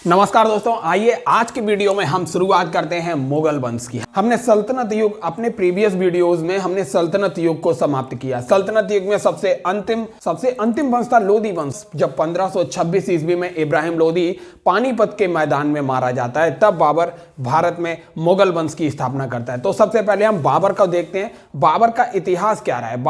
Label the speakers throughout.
Speaker 1: नमस्कार दोस्तों, आइए आज की वीडियो में हम शुरुआत करते हैं मुगल वंश की। हमने सल्तनत युग अपने प्रीवियस वीडियोस में हमने सल्तनत युग को समाप्त किया। सल्तनत युग में सबसे अंतिम वंश था लोदी वंश। जब 1526 ईस्वी में इब्राहिम लोदी पानीपत के मैदान में मारा जाता है, तब बाबर भारत में मुगल वंश की स्थापना करता है। तो सबसे पहले हम बाबर को देखते हैं। बाबर का इतिहास क्या रहा है।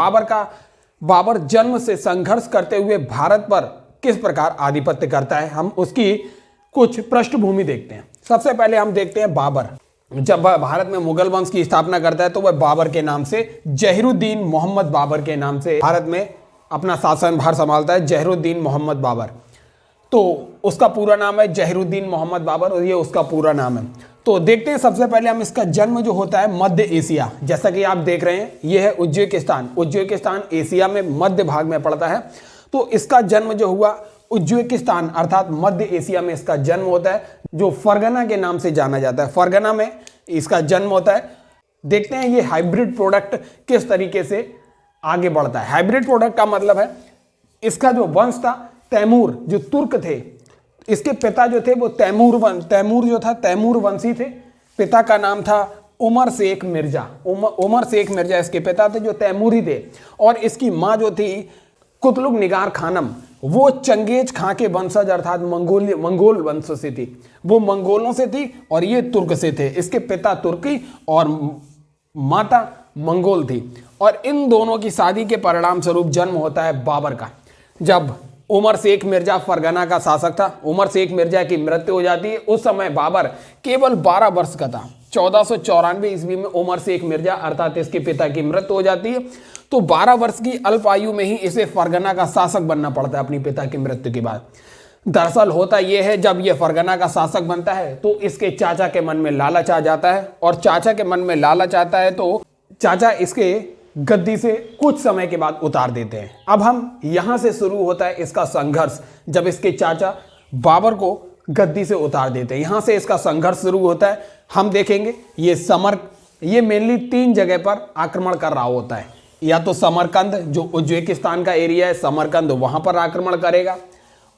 Speaker 1: बाबर जन्म से संघर्ष करते हुए भारत पर किस प्रकार आधिपत्य करता है, हम उसकी कुछ पृष्ठभूमि देखते हैं। सबसे पहले हम देखते हैं बाबर जब भारत में मुगल वंश की स्थापना करता है तो वह बाबर के नाम से, जहीरुद्दीन मोहम्मद बाबर के नाम से भारत में अपना शासन भार संभालता है। जहीरुद्दीन मोहम्मद बाबर, तो उसका पूरा नाम है जहीरुद्दीन मोहम्मद बाबर और ये उसका पूरा नाम है। तो देखते हैं सबसे पहले हम इसका जन्म जो होता है मध्य एशिया, जैसा कि आप देख रहे हैं ये है उज्बेकिस्तान एशिया में मध्य भाग में पड़ता है। तो इसका जन्म जो हुआ उज्बेकिस्तान अर्थात मध्य एशिया में इसका जन्म होता है, जो फरगना के नाम से जाना जाता है। फरगना में इसका जन्म होता है। देखते हैं ये हाइब्रिड प्रोडक्ट किस तरीके से आगे बढ़ता है। हाइब्रिड प्रोडक्ट का मतलब है इसका जो वंश था तैमूर, जो तुर्क थे, इसके पिता जो थे वो तैमूर वंशी थे। पिता का नाम था उमर शेख मिर्जा। उमर शेख मिर्जा इसके पिता थे जो तैमूरी थे। और इसकी माँ जो थी कुतलुग निगार खानम, वो चंगेज खां के वंशज अर्थात मंगोल वंश से थी। वो मंगोलों से थी और ये तुर्क से थे। इसके पिता तुर्की और माता मंगोल थी। और इन दोनों की शादी के परिणाम स्वरूप जन्म होता है बाबर का। जब उमर शेख मिर्जा फरगना का शासक था, उमर शेख मिर्जा की मृत्यु हो जाती है। उस समय बाबर केवल 12 वर्ष का था। 1494 ईस्वी में उमर शेख मिर्जा अर्थात इसके पिता की मृत्यु हो जाती है। तो 12 वर्ष की अल्प आयु में ही इसे फरगना का शासक बनना पड़ता है अपनी पिता की मृत्यु के बाद। दरअसल होता यह है, जब यह फरगना का शासक बनता है तो इसके चाचा के मन में लालच आ जाता है। और चाचा के मन में लालच आता है तो चाचा इसके गद्दी से कुछ समय के बाद उतार देते हैं। अब हम यहां से शुरू होता है इसका संघर्ष। जब इसके चाचा बाबर को गद्दी से उतार देते हैं, यहां से इसका संघर्ष शुरू होता है। हम देखेंगे ये मेनली 3 जगह पर आक्रमण कर रहा होता है। या तो समरकंद जो उज्बेकिस्तान का एरिया है, समरकंद वहां पर आक्रमण करेगा।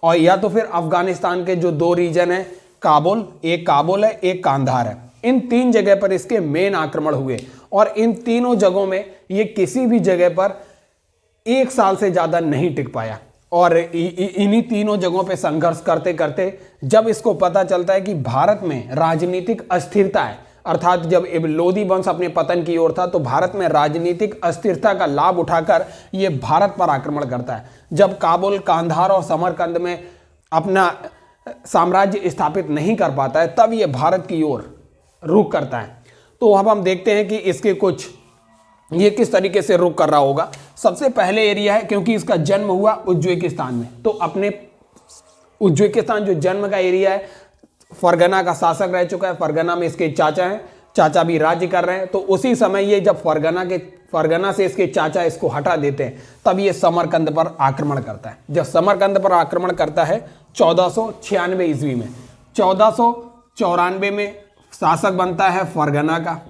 Speaker 1: और या तो फिर अफगानिस्तान के जो 2 रीजन है, एक काबुल है, एक कांधार है। इन 3 जगह पर इसके मेन आक्रमण हुए। और इन तीनों जगहों में ये किसी भी जगह पर 1 साल से ज्यादा नहीं टिक पाया। और इन्हीं तीनों जगहों पे संघर्ष करते करते जब इसको पता चलता है कि भारत में राजनीतिक अस्थिरता है, अर्थात जब लोदी वंश अपने पतन की ओर था तो भारत में राजनीतिक अस्थिरता का लाभ उठाकर यह भारत पर आक्रमण करता है। जब काबुल, कांधार और समरकंद में अपना साम्राज्य स्थापित नहीं कर पाता है, तब यह भारत की ओर रुख करता है। तो अब हम देखते हैं कि ये किस तरीके से रुख कर रहा होगा। सबसे पहले एरिया है, क्योंकि इसका जन्म हुआ उज्बेकिस्तान में, तो अपने उज्बेकिस्तान जो जन्म का एरिया है, फरगना का शासक रह चुका है। फरगना में इसके चाचा हैं, चाचा भी राज्य कर रहे हैं। तो उसी समय ये जब फरगना से इसके चाचा इसको हटा देते हैं, तब ये समरकंद पर आक्रमण करता है। जब समरकंद पर आक्रमण करता है 1496 ईस्वी में, 1494 में शासक बनता है फरगना का।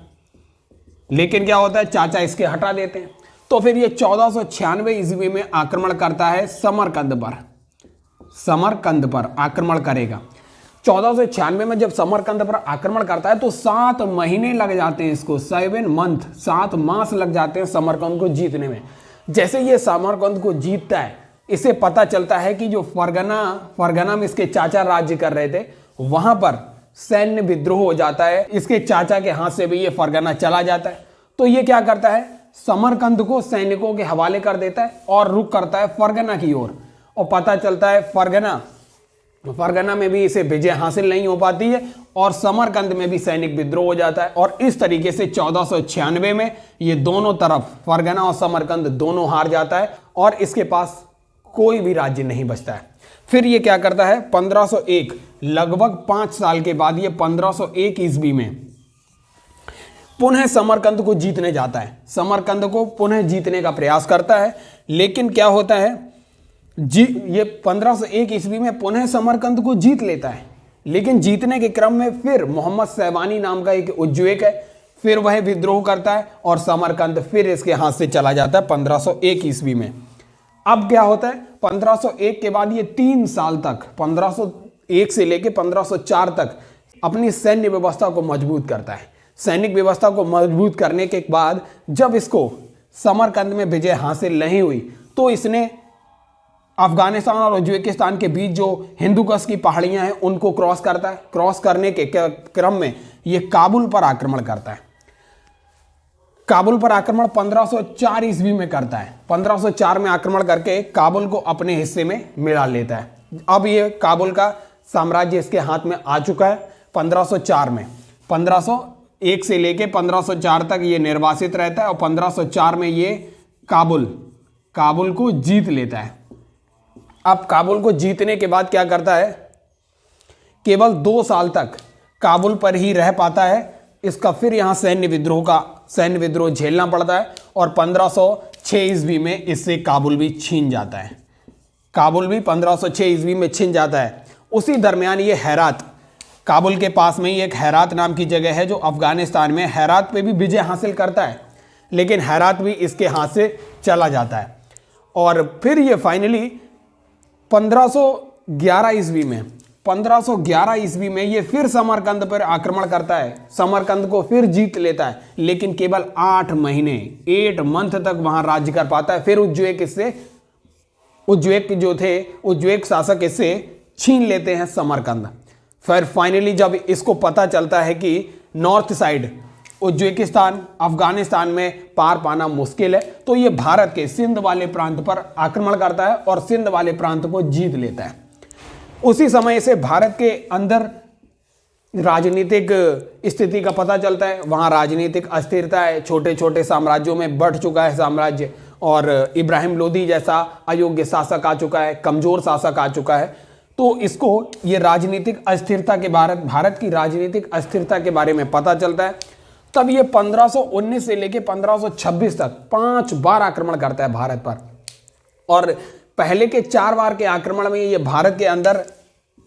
Speaker 1: लेकिन क्या होता है, चाचा इसके हटा देते हैं। तो फिर ये 1496 ईस्वी में आक्रमण करता है समरकंद पर आक्रमण करेगा। 1496 में जब समरकंद पर आक्रमण करता है तो 7 महीने लग जाते हैं इसको, 7 मास लग जाते हैं समरकंद को जीतने में। जैसे ये समरकंद को जीतता है, इसे पता चलता है कि जो फरगना में इसके चाचा राज्य कर रहे थे, वहां पर सैन्य विद्रोह हो जाता है। इसके चाचा के हाथ से भी ये फरगना चला जाता है। तो ये क्या करता है, समरकंद को सैनिकों के हवाले कर देता है और रुख करता है फरगना की ओर। और पता चलता है फरगना में भी इसे विजय हासिल नहीं हो पाती है और समरकंद में भी सैनिक विद्रोह हो जाता है। और इस तरीके से 1496 में ये दोनों तरफ, फरगना और समरकंद दोनों हार जाता है और इसके पास कोई भी राज्य नहीं बचता है। फिर ये क्या करता है, 1501 लगभग 5 साल के बाद ये 1501 ईस्वी में पुनः समरकंद को जीतने जाता है। समरकंद को पुनः जीतने का प्रयास करता है। लेकिन क्या होता है, ये 1501 ईस्वी में पुनः समरकंद को जीत लेता है। लेकिन जीतने के क्रम में फिर मोहम्मद शैबानी नाम का एक उज्बेक है, फिर वह विद्रोह करता है और समरकंद फिर इसके हाथ से चला जाता है 1501 ईस्वी में। अब क्या होता है, 1501 के बाद ये 3 साल तक, 1501 से लेकर 1504 तक अपनी सैन्य व्यवस्था को मजबूत करता है। सैनिक व्यवस्था को मजबूत करने के बाद जब इसको समरकंद में विजय हासिल नहीं हुई तो इसने अफगानिस्तान और उज्बेकिस्तान के बीच जो हिंदुकुश की पहाड़ियां हैं उनको क्रॉस करता है। क्रॉस करने के क्रम में ये काबुल पर आक्रमण करता है। काबुल पर आक्रमण 1504 ईस्वी में करता है। 1504 में आक्रमण करके काबुल को अपने हिस्से में मिला लेता है। अब ये काबुल का साम्राज्य इसके हाथ में आ चुका है। 1504 में 1501 से लेके 1504 तक ये निर्वासित रहता है और 1504 में ये काबुल को जीत लेता है। अब काबुल को जीतने के बाद क्या करता है, केवल 2 साल तक काबुल पर ही रह पाता है। इसका फिर यहाँ सैन्य विद्रोह झेलना पड़ता है और 1506 ईस्वी में इससे काबुल भी छीन जाता है। काबुल भी 1506 ईस्वी में छीन जाता है। उसी दरमियान ये हेरात, काबुल के पास में ही एक हेरात नाम की जगह है जो अफगानिस्तान में, हेरात पे भी विजय हासिल करता है, लेकिन हेरात भी इसके हाथ से चला जाता है। और फिर ये फाइनली 1511 ईस्वी में ये फिर समरकंद पर आक्रमण करता है। समरकंद को फिर जीत लेता है, लेकिन केवल 8 महीने 8 मंथ तक वहां राज्य कर पाता है। फिर उज्बेक शासक इससे छीन लेते हैं समरकंद। फिर फाइनली जब इसको पता चलता है कि नॉर्थ साइड उज्बेकिस्तान अफगानिस्तान में पार पाना मुश्किल है, तो ये भारत के सिंध वाले प्रांत पर आक्रमण करता है और सिंध वाले प्रांत को जीत लेता है। उसी समय से भारत के अंदर राजनीतिक स्थिति का पता चलता है। वहाँ राजनीतिक अस्थिरता है, छोटे छोटे साम्राज्यों में बढ़ चुका है साम्राज्य, और इब्राहिम लोदी जैसा अयोग्य शासक आ चुका है, कमजोर शासक आ चुका है। तो इसको ये राजनीतिक अस्थिरता के भारत की राजनीतिक अस्थिरता के बारे में पता चलता है। तब ये 1519 से लेकर 1526 तक 5 बार आक्रमण करता है भारत पर, और पहले के 4 बार के आक्रमण में ये भारत के अंदर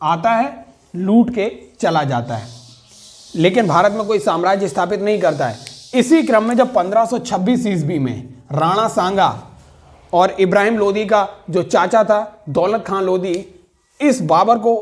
Speaker 1: आता है, लूट के चला जाता है, लेकिन भारत में कोई साम्राज्य स्थापित नहीं करता है। इसी क्रम में जब 1526 ईस्वी में राणा सांगा और इब्राहिम लोदी का जो चाचा था दौलत खान लोदी, इस बाबर को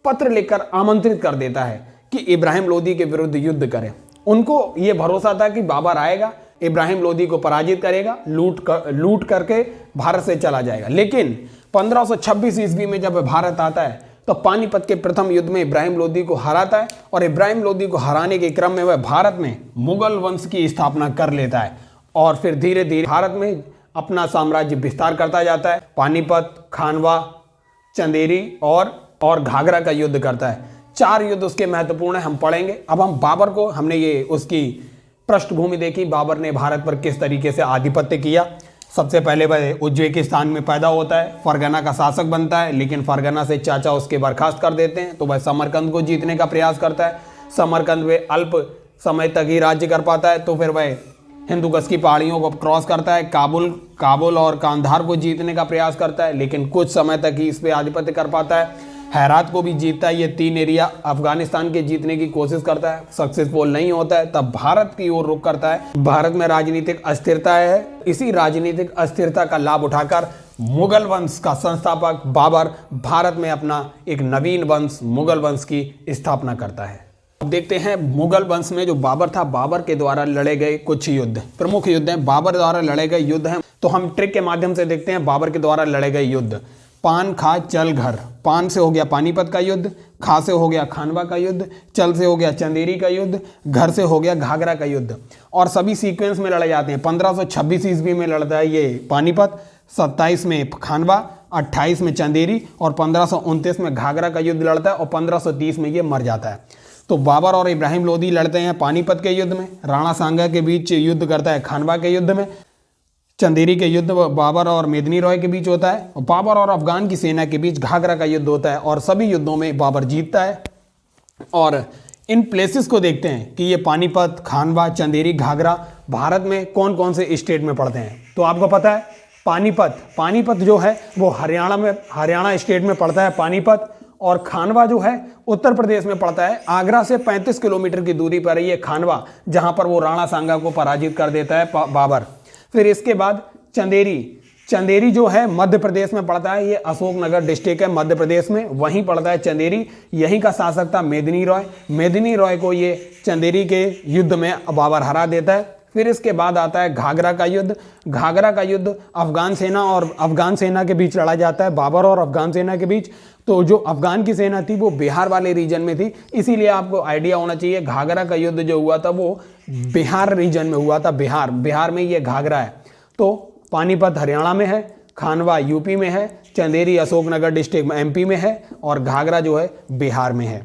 Speaker 1: पत्र लिखकर आमंत्रित कर देता है कि इब्राहिम लोदी के विरुद्ध युद्ध करें। उनको यह भरोसा था कि बाबर आएगा, इब्राहिम लोदी को पराजित करेगा, लूट करके भारत से चला जाएगा। लेकिन 1526 ईस्वी में जब भारत आता है तो पानीपत के प्रथम युद्ध में इब्राहिम लोदी को हराता है, और इब्राहिम लोदी को हराने के क्रम में वह भारत में मुगल वंश की स्थापना कर लेता है, और फिर धीरे धीरे भारत में अपना साम्राज्य विस्तार करता जाता है। पानीपत, खानवा, चंदेरी और घाघरा का युद्ध करता है। 4 युद्ध उसके महत्वपूर्ण है, हम पढ़ेंगे। अब हम बाबर को, हमने ये उसकी पृष्ठभूमि देखी, बाबर ने भारत पर किस तरीके से आधिपत्य किया। सबसे पहले वह उज्बेकिस्तान में पैदा होता है, फरगना का शासक बनता है, लेकिन फरगना से चाचा उसके बर्खास्त कर देते हैं, तो वह समरकंद को जीतने का प्रयास करता है। समरकंद में अल्प समय तक ही राज्य कर पाता है, तो फिर वह हिंदुकुश की पहाड़ियों को क्रॉस करता है, काबुल और कांधार को जीतने का प्रयास करता है, लेकिन कुछ समय तक ही इस पर आधिपत्य कर पाता है। हेरात को भी जीतता है। ये 3 एरिया अफगानिस्तान के जीतने की कोशिश करता है, सक्सेसफुल नहीं होता है, तब भारत की ओर रुख करता है। भारत में राजनीतिक अस्थिरता है, इसी राजनीतिक अस्थिरता का लाभ उठाकर मुगल वंश का संस्थापक बाबर भारत में अपना एक नवीन वंश मुगल वंश की स्थापना करता है। अब देखते हैं मुगल वंश में जो बाबर था, बाबर के द्वारा लड़े गए कुछ युद्ध, प्रमुख युद्ध हैं, बाबर द्वारा लड़े गए युद्ध हैं। तो हम ट्रिक के माध्यम से देखते हैं बाबर के द्वारा लड़े गए युद्ध। पान, खा, चल, घर। पान से हो गया पानीपत का युद्ध, खा से हो गया खानवा का युद्ध, चल से हो गया चंदेरी का युद्ध, घर से हो गया घाघरा का युद्ध, और सभी सीक्वेंस में लड़े जाते हैं। 1526 ईस्वी में लड़ता है ये पानीपत, 27 में खानवा, 28 में चंदेरी, और 1529 में घाघरा का युद्ध लड़ता है, और 1530 में ये मर जाता है। तो बाबर और इब्राहिम लोदी लड़ते हैं पानीपत के युद्ध में, राणा सांगा के बीच युद्ध करता है खानवा के युद्ध में, चंदेरी के युद्ध बाबर और मेदिनी रॉय के बीच होता है, और बाबर और अफगान की सेना के बीच घाघरा का युद्ध होता है, और सभी युद्धों में बाबर जीतता है। और इन प्लेसेस को देखते हैं कि ये पानीपत, खानवा, चंदेरी, घाघरा भारत में कौन कौन से स्टेट में पड़ते हैं। तो आपको पता है पानीपत जो है वो हरियाणा स्टेट में पड़ता है पानीपत, और खानवा जो है उत्तर प्रदेश में पड़ता है। आगरा से 35 किलोमीटर की दूरी पर है ये खानवा, जहां पर वो राणा सांगा को पराजित कर देता है बाबर। फिर इसके बाद चंदेरी जो है मध्य प्रदेश में पड़ता है, ये अशोकनगर डिस्ट्रिक्ट है मध्य प्रदेश में, वहीं पड़ता है चंदेरी। यहीं का शासक था मेदिनी रॉय। मेदिनी रॉय को ये चंदेरी के युद्ध में बाबर हरा देता है। फिर इसके बाद आता है घाघरा का युद्ध। घाघरा का युद्ध अफगान सेना के बीच लड़ा जाता है, बाबर और अफगान सेना के बीच। तो जो अफगान की सेना थी वो बिहार वाले रीजन में थी, इसीलिए आपको आइडिया होना चाहिए घाघरा का युद्ध जो हुआ था वो बिहार रीजन में हुआ था। बिहार में ये घाघरा है। तो पानीपत हरियाणा में है, खानवा यूपी में है, चंदेरी अशोकनगर डिस्ट्रिक्ट में एमपी में है और घाघरा जो है बिहार में है।